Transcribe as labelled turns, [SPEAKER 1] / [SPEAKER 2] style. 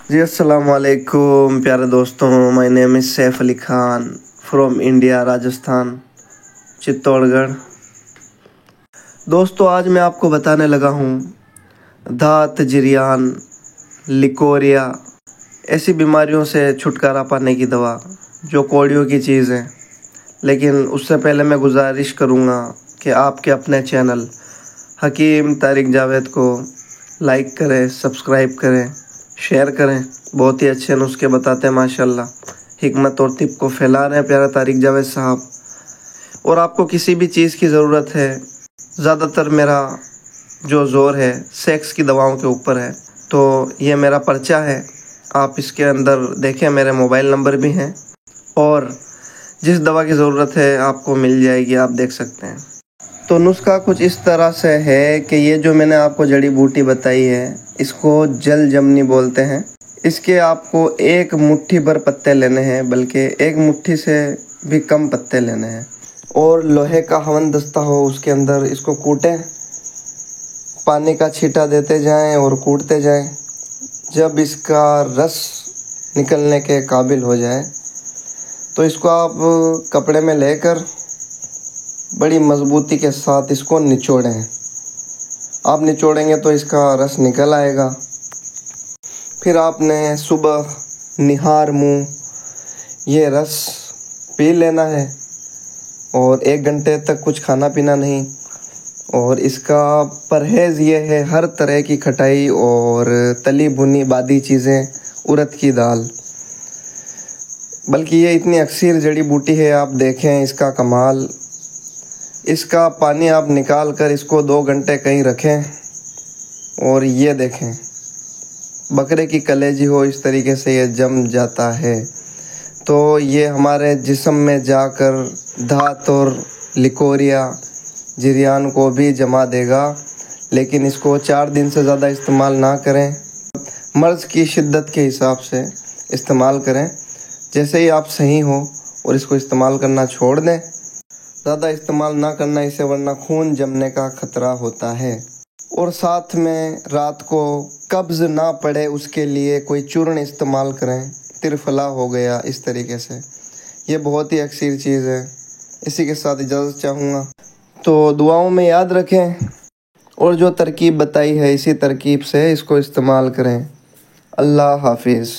[SPEAKER 1] जी अस्सलाम वालेकुम प्यारे दोस्तों, my name is Saif Ali Khan from India, Rajasthan, Chittorgarh. दोस्तों आज मैं आपको बताने लगा हूँ दाँत, जिरियान, लिकोरिया ऐसी बीमारियों से छुटकारा पाने की दवा जो कौड़ियों की चीज़ है। लेकिन उससे पहले मैं गुजारिश करूँगा कि आपके अपने चैनल हकीम तारिक जावेद को लाइक करें, सब्सक्राइब करें, शेयर करें। बहुत ही अच्छे नुस्खे बताते हैं माशाल्लाह, हिकमत और तिब को फैला रहे हैं प्यारा तारिक जावेद साहब। और आपको किसी भी चीज़ की ज़रूरत है, ज़्यादातर मेरा जो ज़ोर है सेक्स की दवाओं के ऊपर है, तो ये मेरा पर्चा है। आप इसके अंदर देखें, मेरे मोबाइल नंबर भी हैं और जिस दवा की ज़रूरत है आपको मिल जाएगी, आप देख सकते हैं। तो नुस्खा कुछ इस तरह से है कि ये जो मैंने आपको जड़ी बूटी बताई है इसको जल जमनी बोलते हैं। इसके आपको एक मुट्ठी भर पत्ते लेने हैं, बल्कि एक मुट्ठी से भी कम पत्ते लेने हैं, और लोहे का हवन दस्ता हो उसके अंदर इसको कूटें, पानी का छींटा देते जाएं और कूटते जाएं। जब इसका रस निकलने के काबिल हो जाए तो इसको आप कपड़े में लेकर बड़ी मज़बूती के साथ इसको निचोड़ें। आप निचोड़ेंगे तो इसका रस निकल आएगा। फिर आपने सुबह निहार मुँह ये रस पी लेना है और 1 घंटे तक कुछ खाना पीना नहीं। और इसका परहेज़ ये है, हर तरह की खटाई और तली भुनी बादी चीज़ें, उड़द की दाल, बल्कि ये इतनी अक्सर जड़ी बूटी है। आप देखें इसका कमाल। इसका पानी आप निकाल कर इसको 2 घंटे कहीं रखें और ये देखें, बकरे की कलेजी हो इस तरीके से ये जम जाता है। तो ये हमारे जिस्म में जाकर दाँत और लिकोरिया, जिरियान को भी जमा देगा। लेकिन इसको 4 दिन से ज़्यादा इस्तेमाल ना करें, मर्ज़ की शिद्दत के हिसाब से इस्तेमाल करें। जैसे ही आप सही हो और इसको इस्तेमाल करना छोड़ दें, ज़्यादा इस्तेमाल ना करना इसे, वरना खून जमने का ख़तरा होता है। और साथ में रात को कब्ज़ ना पड़े उसके लिए कोई चूर्ण इस्तेमाल करें, तिरफला हो गया, इस तरीके से। ये बहुत ही अक्सर चीज़ है। इसी के साथ इजाज़त चाहूँगा। तो दुआओं में याद रखें और जो तरकीब बताई है इसी तरकीब से इसको इस्तेमाल करें। अल्लाह हाफिज़।